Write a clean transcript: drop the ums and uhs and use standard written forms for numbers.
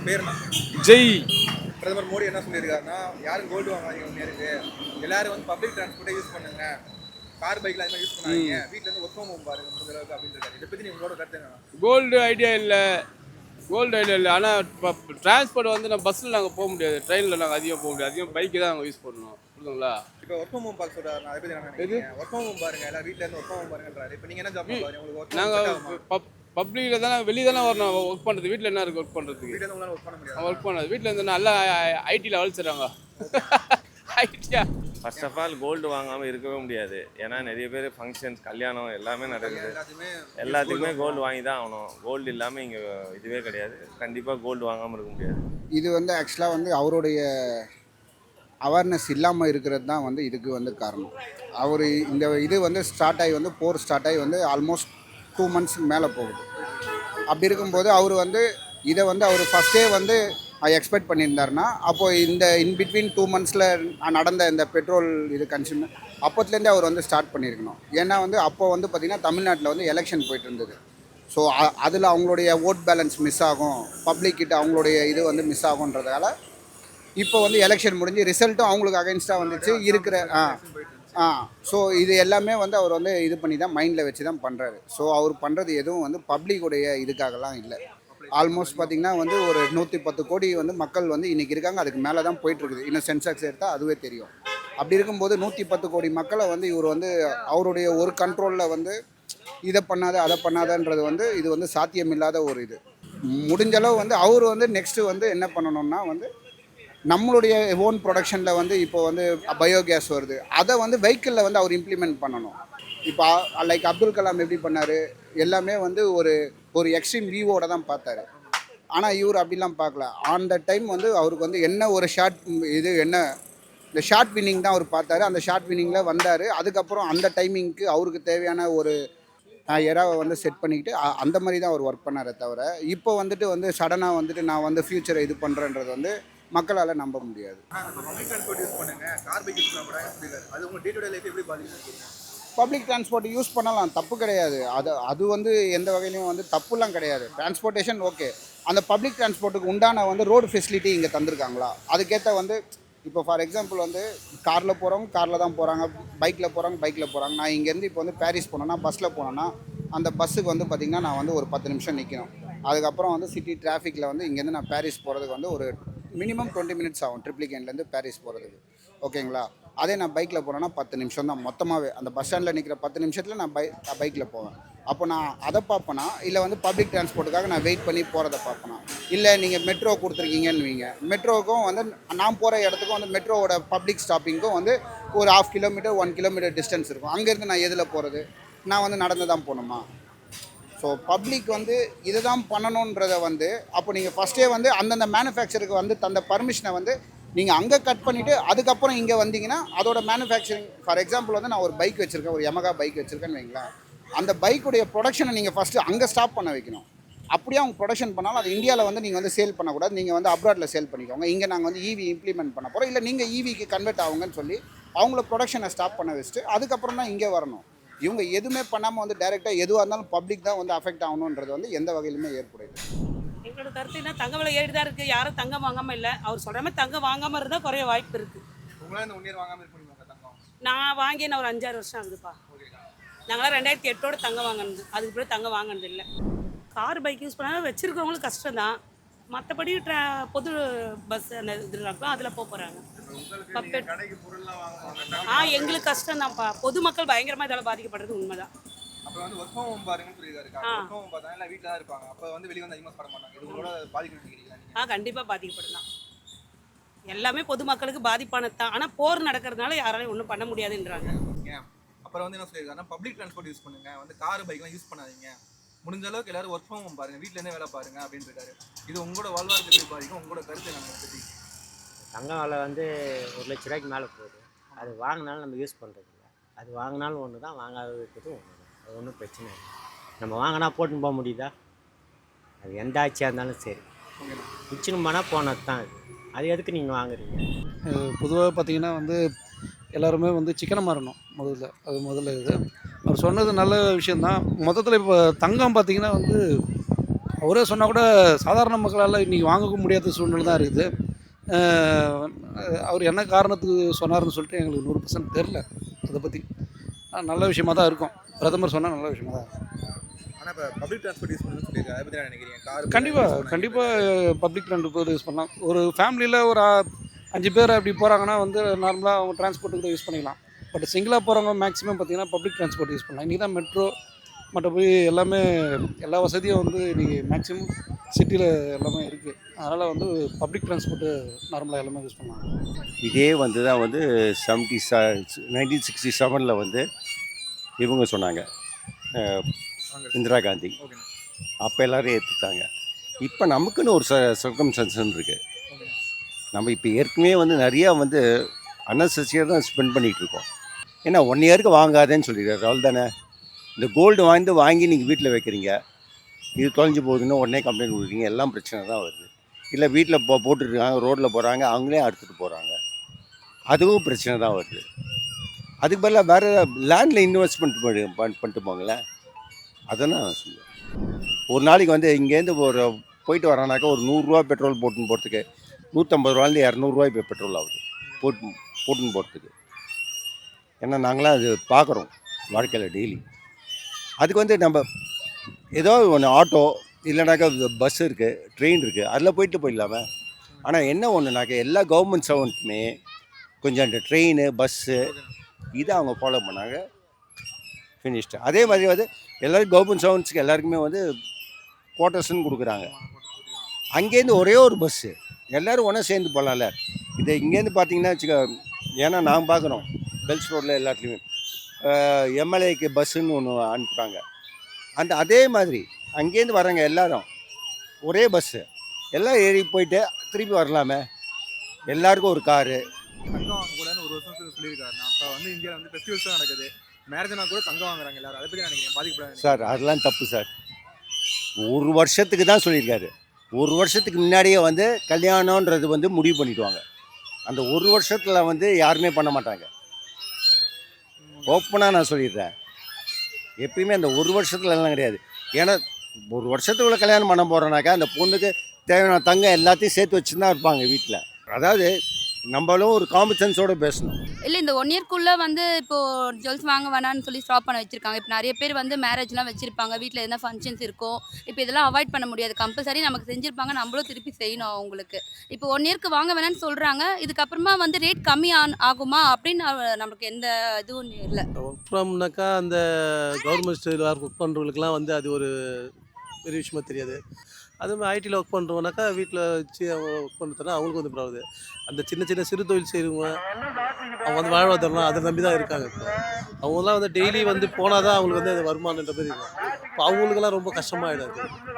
பேர் என்ன? ஜெய். பிரதமர் மோடி என்ன சொல்லியிருக்காருன்னா, யாரும் கோல்டு வாங்காதீங்க ஒன்று இருக்கு. எல்லாரும் வந்து பப்ளிக் டிரான்ஸ்போர்ட்டை யூஸ் பண்ணுங்க. கார் பைக்ல அதிகமாக யூஸ் பண்ணாதீங்க. வீட்டில் இருந்து ஒர்க் ஃப்ரம் ஹோம் பாருங்க முடிஞ்ச அளவுக்கு அப்படின்னு இருக்காரு. இதை பற்றி உங்களோட கருத்து என்ன? கோல்டு ஐடியா இல்லை, ஆனால் இப்போ டிரான்ஸ்போர்ட் வந்து நம்ம பஸ்ஸில் நாங்கள் போக முடியாது, ட்ரெயினில் நாங்கள் அதிகம் போக முடியாது, அதிகம் பைக்கு தான் நாங்கள் யூஸ் பண்ணணும். புரியுதுங்களா? இப்போ ஒர்க் ஃப்ரம் ஹோம் பார்க்க சொல்றாரு. அதை பற்றி என்ன நினைக்கிறீங்க? ஒர்க் ஃப்ரம் ஹோம் பாருங்க, எல்லாரும் வீட்டில் இருந்து ஒர்க் ஃப்ரம் ஹோம் பாருங்கன்றாரு. இப்போ நீங்கள் என்ன ஜாப் பாருங்க? உங்களுக்கு ஒர்க் நாங்கள் பப்ளிக்கில் தானே, வெளியே தானே வரணும் ஒர்க் பண்ணுறது. வீட்டில் என்ன இருக்குது ஒர்க் பண்ணுறதுக்கு? வீட்டில் இருந்து உங்களால் ஒர்க் பண்ண முடியாது. ஒர்க் பண்ணாது. வீட்டில் இருந்து நல்லா ஐடியில் வளர்த்துறாங்க. Idea first of all gold வாங்காமல் இருக்கவே முடியாது. ஏன்னா நிறைய பேர் ஃபங்க்ஷன்ஸ், கல்யாணம் எல்லாமே நடக்குது. எல்லாத்துக்குமே கோல்டு வாங்கி தான் ஆகணும். கோல்டு இல்லாமல் இங்கே இதுவே கிடையாது. கண்டிப்பாக கோல்டு வாங்காமல் இருக்க முடியாது. இது வந்து ஆக்சுவலாக வந்து அவருடைய அவேர்னஸ் இல்லாமல் இருக்கிறது தான் வந்து இதுக்கு வந்து காரணம். அவர் இந்த இது வந்து ஸ்டார்ட் ஆகி வந்து போர் ஸ்டார்ட் ஆகி வந்து ஆல்மோஸ்ட் 2 months மேலே போகுது. அப்படி இருக்கும்போது அவர் வந்து இதை வந்து அவர் ஃபஸ்ட்டே வந்து எக்ஸ்பெக்ட் பண்ணியிருந்தாருன்னா, அப்போது இந்த இன்பிட்வீன் 2 months நடந்த இந்த பெட்ரோல் இது கன்சியூம் அப்போத்துலேருந்தே அவர் வந்து ஸ்டார்ட் பண்ணியிருக்கணும். ஏன்னா வந்து அப்போ வந்து பார்த்திங்கன்னா தமிழ்நாட்டில் வந்து எலெக்ஷன் போயிட்டு இருந்தது. ஸோ அதில் அவங்களுடைய ஓட் பேலன்ஸ் மிஸ் ஆகும், பப்ளிக் கிட்ட அவங்களுடைய இது வந்து மிஸ் ஆகுன்றதால இப்போ வந்து எலெக்ஷன் முடிஞ்சு ரிசல்ட்டும் அவங்களுக்கு அகைன்ஸ்டாக வந்துச்சு இருக்கிற ஸோ இது எல்லாமே வந்து அவர் வந்து இது பண்ணி தான் மைண்டில் வச்சு தான் பண்ணுறாரு. ஸோ அவர் பண்ணுறது எதுவும் வந்து பப்ளிக்குடைய இதுக்காகலாம் இல்லை. ஆல்மோஸ்ட் பார்த்திங்கன்னா வந்து ஒரு 110 கோடி வந்து மக்கள் வந்து இன்றைக்கி இருக்காங்க. அதுக்கு மேலே தான் போயிட்டுருக்குது. இன்னும் சென்செக்ஸ் எடுத்தால் அதுவே தெரியும். அப்படி இருக்கும்போது 110 கோடி மக்களை வந்து இவர் வந்து அவருடைய ஒரு கண்ட்ரோலில் வந்து இதை பண்ணாத அதை பண்ணாதன்றது வந்து இது வந்து சாத்தியமில்லாத ஒரு இது. முடிஞ்சளவு வந்து அவர் வந்து நெக்ஸ்ட்டு வந்து என்ன பண்ணணும்னா வந்து நம்மளுடைய ஓன் ப்ரொடக்ஷனில் வந்து இப்போ வந்து பயோகேஸ் வருது, அதை வந்து வெஹிக்கிளில் வந்து அவர் இம்ப்ளிமெண்ட் பண்ணணும். இப்போ லைக் அப்துல் கலாம் எப்படி பண்ணார், எல்லாமே வந்து ஒரு எக்ஸ்ட்ரீம் வியூவோட தான் பார்த்தாரு. ஆனால் இவர் அப்படிலாம் பார்க்கல. ஆன் த டைம் வந்து அவருக்கு வந்து என்ன ஒரு ஷார்ட் இது என்ன இந்த ஷார்ட் வின்னிங் தான் அவர் பார்த்தாரு. அந்த ஷார்ட் வின்னிங்கில் வந்தார். அதுக்கப்புறம் அந்த டைமிங்க்கு அவருக்கு தேவையான ஒரு எராவை வந்து செட் பண்ணிக்கிட்டு அந்த மாதிரி தான் அவர் ஒர்க் பண்ணாரே தவிர, இப்போ வந்துட்டு வந்து சடனாக வந்துட்டு நான் வந்து ஃப்யூச்சரை இது பண்ணுறேன்றது வந்து மக்களால் நம்ப முடியாது. பப்ளிக் டிரான்ஸ்போர்ட் யூஸ் பண்ணுங்க, கார் பைக் யூஸ் பண்ணக்கூடாதுன்னு சொல்லியிருக்காரு. அது உங்கள் டே டு டே லைஃப் எப்படி பாதிக்கும்? பப்ளிக் டிரான்ஸ்போர்ட் யூஸ் பண்ணலாம், தப்பு கிடையாது. அது வந்து எந்த வகையிலையும் வந்து தப்புலாம் கிடையாது. Transportation okay. அந்த பப்ளிக் டிரான்ஸ்போர்ட்டுக்கு உண்டான வந்து ரோடு ஃபெசிலிட்டி இங்கே தந்திருக்காங்களா? அதுக்கேற்ற வந்து இப்போ ஃபார் எக்ஸாம்பிள் வந்து காரில் போகிறவங்க காரில் தான் போகிறாங்க, பைக்கில் போகிறவங்க பைக்கில் போகிறாங்க. நான் இங்கேருந்து இப்போ வந்து பாரிஸ் போனேன்னா பஸ்ஸில் போனேன்னா அந்த பஸ்ஸுக்கு வந்து பார்த்திங்கன்னா நான் வந்து ஒரு 10 நிமிஷம் நிற்கணும். அதுக்கப்புறம் வந்து சிட்டி டிராஃபிக்கில் வந்து இங்கேருந்து நான் பாரிஸ் போகிறதுக்கு வந்து ஒரு மினிமம் 20 minutes ஆகும் ட்ரிப்ளிகேன்லேருந்து பாரிஸ் போகிறதுக்கு. ஓகேங்களா? அதே நான் பைக்கில் போனேன்னா 10 நிமிஷம் தான் மொத்தமாகவே. அந்த பஸ் ஸ்டாண்டில் நிற்கிற 10 நிமிஷத்தில் நான் பைக்கில் போவேன். அப்போ நான் அதை பார்ப்பேனா, இல்லை வந்து பப்ளிக் டிரான்ஸ்போர்ட்டுக்காக நான் வெயிட் பண்ணி போகிறத பார்ப்பேனா? இல்லை நீங்கள் மெட்ரோ கொடுத்துருக்கீங்கன்னு வைங்க, மெட்ரோவுக்கும் வந்து நான் போகிற இடத்துக்கும் வந்து மெட்ரோவோட பப்ளிக் ஸ்டாப்பிங்க்கும் வந்து ஒரு 1/2 kilometer 1 kilometer டிஸ்டன்ஸ் இருக்கும். அங்கேருந்து நான் எதில் போகிறது? நான் வந்து நடந்து தான் போகணுமா? ஸோ பப்ளிக் வந்து இதை தான் பண்ணணுன்றதை வந்து அப்போ நீங்கள் ஃபஸ்ட்டே வந்து அந்தந்த மேனுஃபேக்சருக்கு வந்து தந்த பர்மிஷனை வந்து நீங்கள் அங்கே கட் பண்ணிவிட்டு அதுக்கப்புறம் இங்கே வந்தீங்கன்னா அதோட மேனுஃபேக்சரிங் ஃபார் எக்ஸாம்பிள் வந்து நான் ஒரு பைக் வச்சுருக்கேன், ஒரு யமகா பைக் வச்சுருக்கேன்னு வைங்களேன். அந்த பைக்குடைய ப்ரொடக்ஷனை நீங்கள் ஃபஸ்ட்டு அங்கே ஸ்டாப் பண்ண வைக்கணும். அப்படியே அவங்க ப்ரொடக்ஷன் பண்ணாலும் அது இந்தியாவில் வந்து நீங்கள் வந்து சேல் பண்ணக்கூடாது, நீங்கள் வந்து அப்ராடில் சேல் பண்ணிக்கோங்க. இங்கே நாங்கள் வந்து ஈவி இம்ப்ளிமெண்ட் பண்ண போகிறோம், இல்லை நீங்கள் ஈவிக்கு கன்வெர்ட் ஆகுங்கன்னு சொல்லி அவங்கள ப்ரொடக்ஷனை ஸ்டாப் பண்ண வச்சுட்டு அதுக்கப்புறம் தான் இங்கே வரணும். இவங்க எதுவுமே பண்ணாமல் வந்து டைரெக்டாக எதுவாக இருந்தாலும் பப்ளிக் தான் வந்து அஃபெக்ட் ஆகணுன்றது வந்து எந்த வகையிலுமே ஏற்படுது. எங்களோட கருத்து என்ன, தங்க விலை ஏறி தான் இருக்குது. யாரும் தங்கம் வாங்காமல் இல்லை. அவர் சொல்கிற மாதிரி தங்கம் வாங்காமல் இருந்தால் குறைய வாய்ப்பு இருக்குது. உங்களால் இந்த 1 year வாங்காமல் இருக்க முடியுமா தங்கம்? நான் வாங்கி நான் ஒரு 5-6 வருஷம் ஆகுதுப்பா. நாங்களாம் 2008 தங்கம் வாங்கினது, அதுக்கு பிறகு தங்கம் வாங்கினது இல்லை. கார் பைக் யூஸ் பண்ணால் வச்சுருக்கவங்களுக்கு கஷ்டம் தான். மற்றபடி பொது பஸ் அந்த இது இருக்கலாம், அதில் போகிறாங்க. எங்களுக்கு கஷ்டம் தான்ப்பா. பொதுமக்கள் பயங்கரமாக இதால் பாதிக்கப்படுறது உண்மைதான். அப்போ வந்து ஒர்க் ஃப்ரம் ஹோம் பாருங்கன்னு சொல்லியிருக்காரு. ஒர்க் ஃப்ரம் ஹோம் பார்த்தா எல்லாம் வீட்டில் தான் இருப்பாங்க. அப்போ வந்து வெளியே வந்து அதிகமாக பட மாட்டாங்க. இது உங்களோட பாதிக்கிறீங்களா? கண்டிப்பாக பாதிக்கப்படும் தான். எல்லாமே பொதுமக்களுக்கு பாதிப்பானது தான். ஆனால் போர் நடக்கிறதுனால யாராலையும் ஒன்றும் பண்ண முடியாதுன்றாங்க. அப்புறம் வந்து என்ன சொல்லியிருக்காருன்னா, பப்ளிக் டிரான்ஸ்போர்ட் யூஸ் பண்ணுங்க, வந்து கார் பைக்லாம் யூஸ் பண்ணாதீங்க, முடிஞ்ச அளவுக்கு எல்லாரும் ஒர்க் ஃப்ரம் ஹோம் பாருங்க, வீட்டிலேருந்தே வேலை பாருங்க அப்படின்னு இருக்காரு. இது உங்களோட வாழ்வாதாரத்தை எப்படி பாதிக்கும்? உங்களோட கருத்து என்ன பற்றி? தங்கம் விலை வந்து 1 லட்ச ரூபாய்க்கு மேலே போகுது. அது வாங்கினாலும் நம்ம யூஸ் பண்ணுறது இல்லை. அது வாங்கினாலும் ஒன்று தான், வாங்காத இருக்கிறது ஒன்று தான். அது ஒன்றும் பிரச்சனை இல்லை. நம்ம வாங்கினா போட்டுன்னு போக முடியுதா? அது எந்த ஆட்சியாக இருந்தாலும் சரி, பிச்சுன்னு போனால் போனது தான். அது எதுக்கு நீங்கள் வாங்குறீங்க? பொதுவாக பார்த்திங்கன்னா வந்து எல்லாருமே வந்து சிக்கனை மாறணும் முதல்ல இது அவர் சொன்னது நல்ல விஷயந்தான். மொத்தத்தில் இப்போ தங்கம் பார்த்திங்கன்னா வந்து அவரே சொன்னால் கூட சாதாரண மக்களால் இன்றைக்கி வாங்க முடியாத சூழ்நிலை தான் இருக்குது. அவர் என்ன காரணத்துக்கு சொன்னார்னு சொல்லிட்டு எங்களுக்கு 100% தெரில அதை பற்றி. நல்ல விஷயமா தான் இருக்கும், பிரதமர் சொன்னால் நல்ல விஷயமா தான் இருக்கும். ஆனால் இப்போ பப்ளிக் டிரான்ஸ்போர்ட் யூஸ் பண்ணணும்னு சொல்லியிருக்காரு, அதை பற்றி நான் நினைக்கிறேன். கார் கண்டிப்பாக பப்ளிக் ட்ரான்ஸ்போர்ட் யூஸ் பண்ணலாம். ஒரு ஃபேமிலியில் ஒரு 5 பேர் அப்படி போகிறாங்கன்னா வந்து நார்மலாக அவங்க டிரான்ஸ்போர்ட்டு கூட யூஸ் பண்ணிக்கலாம். பட் சிங்கிளாக போகிறவங்க மேக்ஸிமம் பார்த்தீங்கன்னா பப்ளிக் டிரான்ஸ்போர்ட் யூஸ் பண்ணலாம். இன்றைக்கி தான் மெட்ரோ மற்றபடி எல்லாமே எல்லா வசதியும் வந்து இன்றைக்கி மேக்ஸிமம் சிட்டியில் எல்லாமே இருக்குது. அதனால் வந்து பப்ளிக் டிரான்ஸ்போர்ட்டு நார்மலாக எல்லாமே யூஸ் பண்ணலாம். இதே வந்து தான் வந்து 1967 வந்து இவங்க சொன்னாங்க, இந்திரா காந்தி. ஓகேண்ணா. அப்போ எல்லோரும் ஏற்றுட்டாங்க. இப்போ நமக்குன்னு ஒரு சர்க்கம்ஸ்டன்ஸ் இருக்குது. நம்ம இப்போ ஏற்கனவே வந்து நிறையா வந்து அன்னெசரியாக தான் ஸ்பெண்ட் பண்ணிகிட்டு இருக்கோம். ஏன்னா 1 இயருக்கு வாங்காதேன்னு சொல்லிடுறாரு, அவள் தானே. இந்த கோல்டு வாங்கி நீங்கள் வீட்டில் வைக்கிறீங்க, இது தொலைஞ்சு போகுதுன்னு உடனே கம்ப்ளைண்ட் கொடுக்குறீங்க, எல்லாம் பிரச்சனை தான் வருது. இல்லை வீட்டில் போட்டுருக்காங்க, ரோட்டில் போகிறாங்க, அவங்களே அறுத்துட்டு போகிறாங்க, அதுவும் பிரச்சனை தான் வருது. அதுக்கு பதிலாக வேறு லேண்டில் இன்வெஸ்ட்மெண்ட் பண்ணிட்டு போங்களேன். அதெல்லாம் நான் சொல்லுவேன். ஒரு நாளைக்கு வந்து இங்கேருந்து ஒரு போயிட்டு வரானாக்கா ஒரு 100 ரூபா பெட்ரோல் போட்டுன்னு போகிறதுக்கு 150 ரூபாலேருந்து 200 ரூபாய் இப்போ பெட்ரோல் ஆகுது போட்டுன்னு போகிறதுக்கு. ஏன்னா நாங்களாம் அது பார்க்குறோம் வாழ்க்கையில் டெய்லி. அதுக்கு வந்து நம்ம ஏதோ ஒன்று ஆட்டோ இல்லைனாக்கா பஸ் இருக்குது, ட்ரெயின் இருக்குது, அதில் போயிடலாமே. ஆனால் என்ன ஒன்றுனாக்கா எல்லா கவர்மெண்ட் சர்வெண்ட்டுமே கொஞ்சம் அந்த ட்ரெயின் பஸ்ஸு இதை அவங்க ஃபாலோ பண்ணாங்க, ஃபினிஷ்டு. அதே மாதிரி வந்து எல்லோரும் கவர்மெண்ட் சர்வெண்ட்ஸுக்கு எல்லாருக்குமே வந்து குவார்ட்டர்ஸ்ன்னு கொடுக்குறாங்க. அங்கேருந்து ஒரே ஒரு பஸ்ஸு எல்லோரும் ஒன்றா சேர்ந்து போகலாம்ல. இதை இங்கேருந்து பார்த்தீங்கன்னா வச்சுக்க, ஏன்னா நான் பார்க்குறோம் பெல்ஸ் ரோட்டில் எல்லாத்துலேயுமே எம்எல்ஏக்கு பஸ்ஸுன்னு ஒன்று அனுப்புகிறாங்க. அதே மாதிரி அங்கேருந்து வர்றாங்க எல்லோரும் ஒரே பஸ்ஸு, எல்லாம் ஏறி போயிட்டு திருப்பி வரலாமே. எல்லாருக்கும் ஒரு காரு. தங்கம் வாங்க கூடாதுன்னு ஒரு வருஷம் சொல்லியிருக்காரு. நான் இப்போ வந்து இந்தியாவில் வந்து ஃபெஸ்டிவல்ஸ் தான் நடக்குது, மேரேஜ்னா கூட தங்கம் வாங்குறாங்க எல்லாரும். அதை பற்றி நினைக்கிறேன், பாதிக்கப்படாது சார். அதெல்லாம் தப்பு சார். 1 வருஷத்துக்கு தான் சொல்லியிருக்காரு. 1 வருஷத்துக்கு முன்னாடியே வந்து கல்யாணன்றது வந்து முடிவு பண்ணிவிடுவாங்க. அந்த 1 வருஷத்தில் வந்து யாருமே பண்ண மாட்டாங்க. ஓப்பனாக நான் சொல்லிடுறேன், எப்பயுமே அந்த 1 வருஷத்துல எல்லாம் கிடையாது. ஏன்னா 1 வருஷத்துக்குள்ள கல்யாணம் பண்ண போகிறோன்னாக்கா அந்த பொண்ணுக்கு தேவையான தங்கம் எல்லாத்தையும் சேர்த்து வச்சு தான் இருப்பாங்க வீட்டில். அதாவது நம்மளும் ஒரு காமன் சென்ஸோடு பேசணும். இல்லை, இந்த 1 இயர்க்குள்ளே வந்து இப்போது ஜுவல்ஸ் வாங்க வேணான்னு சொல்லி ஸ்டாப் பண்ண வச்சுருக்காங்க. இப்போ நிறைய பேர் வந்து மேரேஜ்லாம் வச்சுருப்பாங்க, வீட்டில் எதனா ஃபங்க்ஷன்ஸ் இருக்கும். இப்போ இதெல்லாம் அவாய்ட் பண்ண முடியாது, கம்பல்சரி நமக்கு செஞ்சுருப்பாங்க, நம்மளும் திருப்பி செய்யணும் அவங்களுக்கு. இப்போ 1 இயர்க்கு வாங்க வேணான்னு சொல்கிறாங்க, இதுக்கப்புறமா வந்து ரேட் கம்மி ஆகுமா அப்படின்னு நமக்கு எந்த இதுவும் இல்லை. ஒர்க் ஃப்ரம்னாக்கா அந்த கவர்மெண்ட் ஸ்டேஜில் ஒர்க் பண்ணுறவங்களுக்குலாம் வந்து அது ஒரு பெரிய விஷயமா தெரியாது. அதுமாதிரி ஐடியில் ஒர்க் பண்ணுறவனாக்கா வீட்டில் வச்சு அவங்க ஒர்க் பண்ணுறதுனா அவங்களுக்கு வந்து ப்ராப்ளம். அந்த சின்ன சின்ன சிறு தொழில் செய்கிறவங்க அவங்க வந்து வாழ்வாதாரம் அதை நம்பி தான் இருக்காங்க. இப்போ அவங்களாம் வந்து டெய்லி வந்து போனால் தான் அவங்களுக்கு வந்து அது வருமானன்ற மாதிரி இருக்கும். இப்போ அவங்களுக்கெல்லாம் ரொம்ப கஷ்டமாகிடாது.